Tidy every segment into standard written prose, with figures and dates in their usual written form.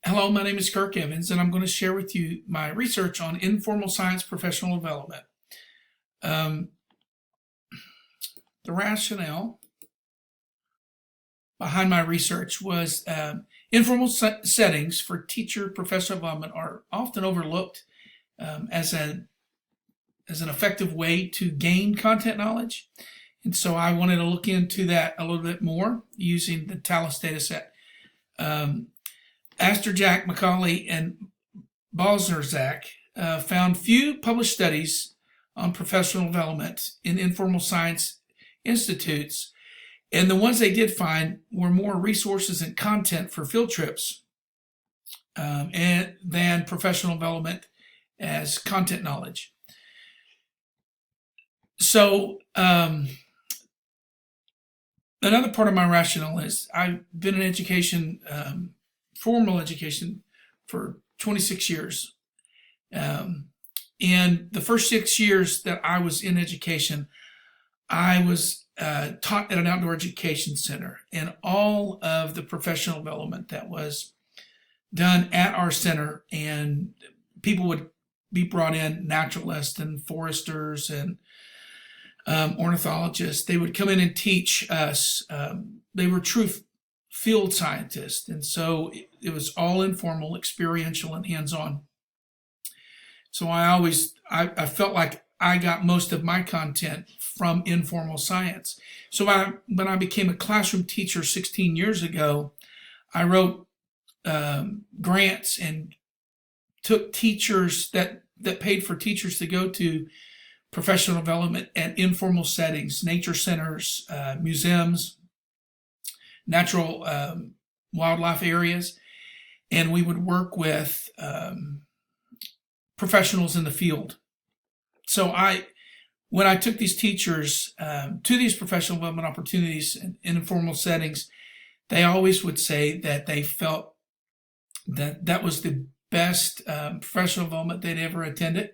Hello, my name is Kirk Evans, and I'm going to share with you my research on informal science professional development. Um, the rationale behind my research was informal settings for teacher professional development are often overlooked as an effective way to gain content knowledge. And so I wanted to look into that a little bit more using the TALIS data set. Asterjack, Macaulay, and Balzner-Zach found few published studies on professional development in informal science institutes, and the ones they did find were more resources and content for field trips than professional development as content knowledge. So another part of my rationale is I've been in education, formal education, for 26 years. And the first 6 years that I was in education, I was taught at an outdoor education center, and all of the professional development that was done at our center, and people would be brought in, naturalists and foresters and ornithologists. They would come in and teach us. They were true field scientists, and so it was all informal, experiential, and hands-on. So I felt like I got most of my content from informal science. So when I became a classroom teacher 16 years ago, I wrote grants and took teachers that paid for teachers to go to professional development at informal settings, nature centers, museums, natural wildlife areas, and we would work with professionals in the field. So when I took these teachers to these professional development opportunities in informal settings, they always would say that they felt that was the best professional development they'd ever attended.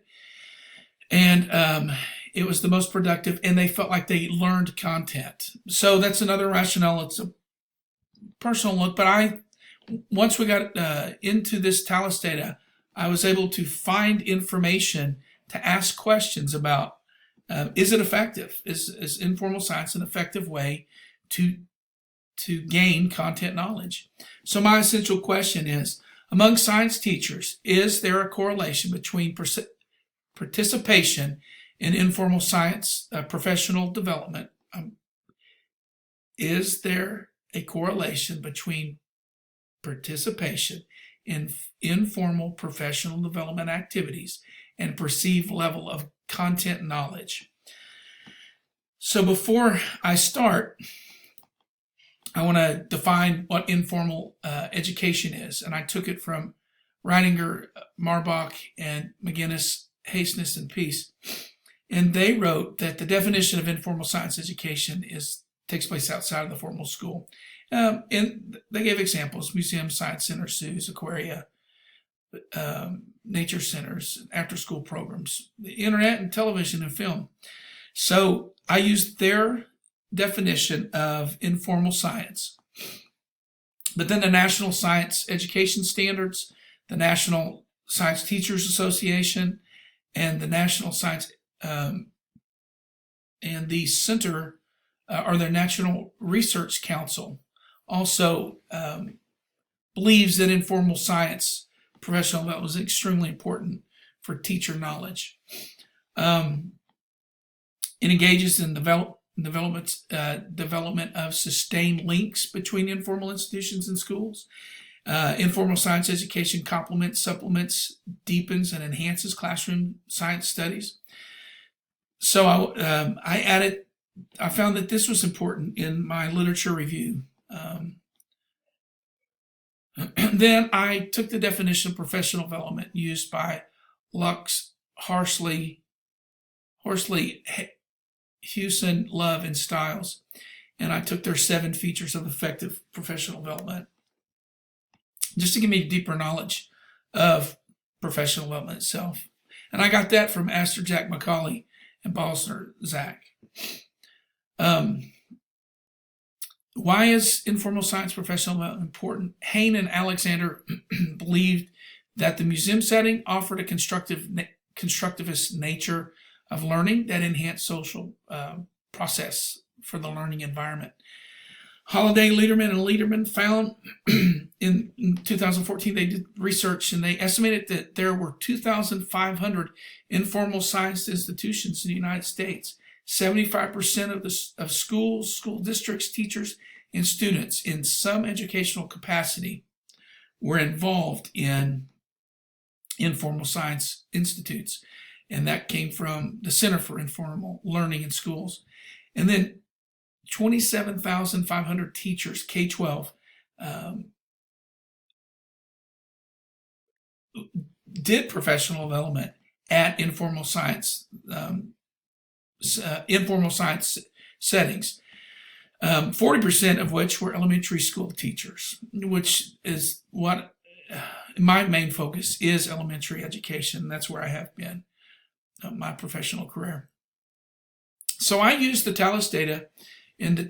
And it was the most productive, and they felt like they learned content. So that's another rationale. It's a personal look, but once we got into this TALIS data, I was able to find information to ask questions about, is it effective? Is informal science an effective way to gain content knowledge? So my essential question is, among science teachers, is there a correlation between participation in informal science professional development? Is there a correlation between participation in informal professional development activities and perceived level of content knowledge? So before I start, I want to define what informal education is. And I took it from Reidinger, Marbach, and McGinnis, Hasness, and Peace. And they wrote that the definition of informal science education takes place outside of the formal school. And they gave examples: museums, science centers, zoos, aquaria, nature centers, after-school programs, the internet, and television and film. So I used their definition of informal science. But then the National Science Education Standards, the National Science Teachers Association, and the National Science and the Center or the National Research Council also believes that informal science professional development was extremely important for teacher knowledge. It engages in development of sustained links between informal institutions and schools. Informal science education complements, supplements, deepens, and enhances classroom science studies. So I found that this was important in my literature review. Then I took the definition of professional development used by Lux, Horsley, Hewson, Love, and Stiles, and I took their 7 features of effective professional development, just to give me deeper knowledge of professional development itself. And I got that from Asterjack, Macaulay, and Balzner-Zach. Why is informal science professional development important? Hain and Alexander believed that the museum setting offered a constructivist nature of learning that enhanced social process for the learning environment. Holiday, Lederman, and Lederman found in 2014, they did research and they estimated that there were 2,500 informal science institutions in the United States. 75% of schools, school districts, teachers, and students in some educational capacity were involved in informal science institutes. And that came from the Center for Informal Learning in Schools. And then 27,500 teachers, K-12, did professional development at informal science settings. 40% of which were elementary school teachers, which is what my main focus is, elementary education. That's where I have been my professional career. So I used the TALIS data in the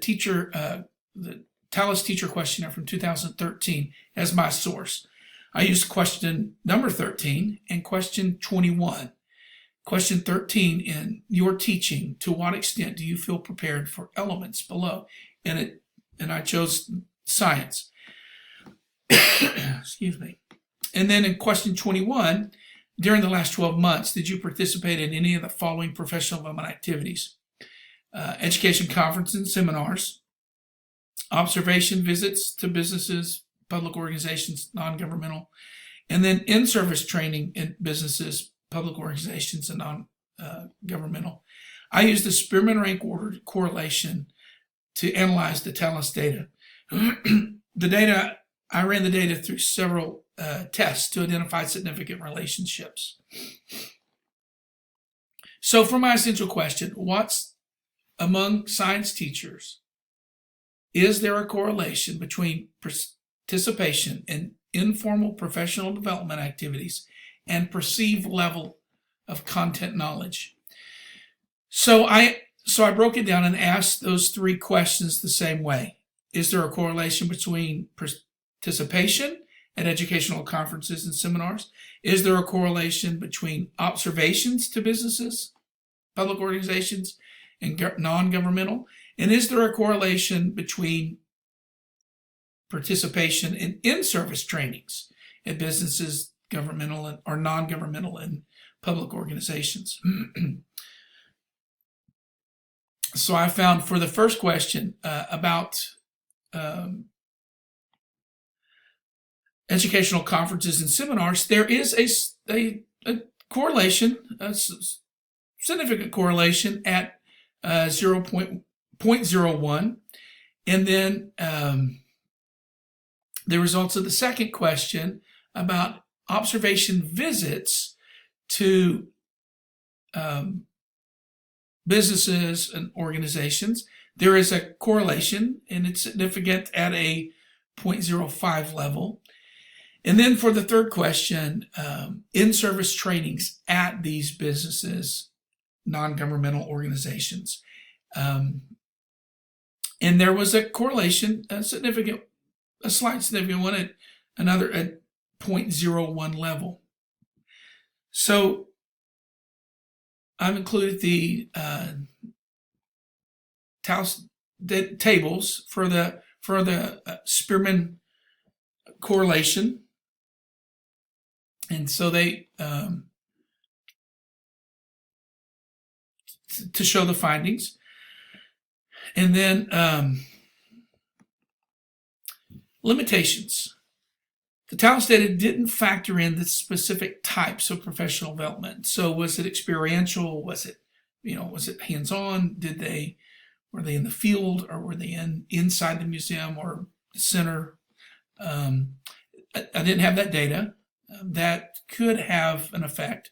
TALIS teacher questionnaire from 2013 as my source. I used question number 13 and question 21. Question 13, in your teaching, to what extent do you feel prepared for elements below? And I chose science. Excuse me. And then in question 21, during the last 12 months, did you participate in any of the following professional development activities? Education conferences and seminars, observation visits to businesses, public organizations, non-governmental, and then in-service training in businesses, public organizations, and non-governmental. I used the Spearman rank order correlation to analyze the TALIS data. I ran the data through several tests to identify significant relationships. So for my essential question, what's among science teachers, is there a correlation between participation in informal professional development activities and perceived level of content knowledge? So I broke it down and asked those three questions the same way. Is there a correlation between participation at educational conferences and seminars? Is there a correlation between observations to businesses, public organizations, and non-governmental? And is there a correlation between participation in in-service trainings at businesses, governmental or non-governmental, and public organizations? So I found for the first question about educational conferences and seminars, there is a correlation, a significant correlation at 0.01. And then the results of the second question about observation visits to businesses and organizations, there is a correlation, and it's significant at a 0.05 level. And then for the third question, in-service trainings at these businesses, non-governmental organizations. And there was a correlation, a slight significant one, at 0.01 level. So I've included the tables for the Spearman correlation, and so they to show the findings. And then limitations. The TALIS data didn't factor in the specific types of professional development. So was it experiential? Was it hands-on? Were they in the field, or were they inside the museum or the center? I didn't have that data. That could have an effect.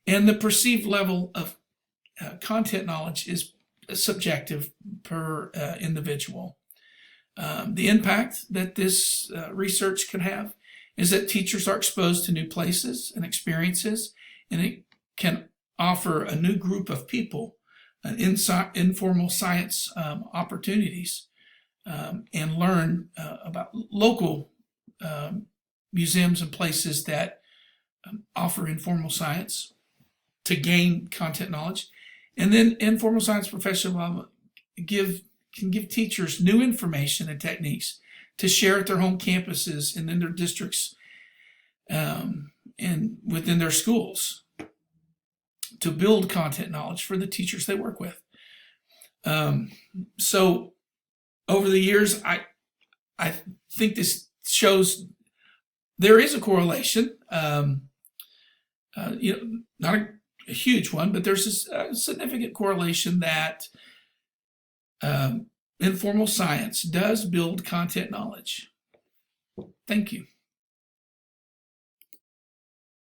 And the perceived level of content knowledge is subjective per individual. The impact that this research could have is that teachers are exposed to new places and experiences, and it can offer a new group of people informal science opportunities. and learn about local museums and places that offer informal science to gain content knowledge. And then informal science professional development can give teachers new information and techniques to share at their home campuses and in their districts and within their schools to build content knowledge for the teachers they work with. So over the years, I think this shows there is a correlation, not a huge one, but there's a significant correlation that informal science does build content knowledge. Thank you.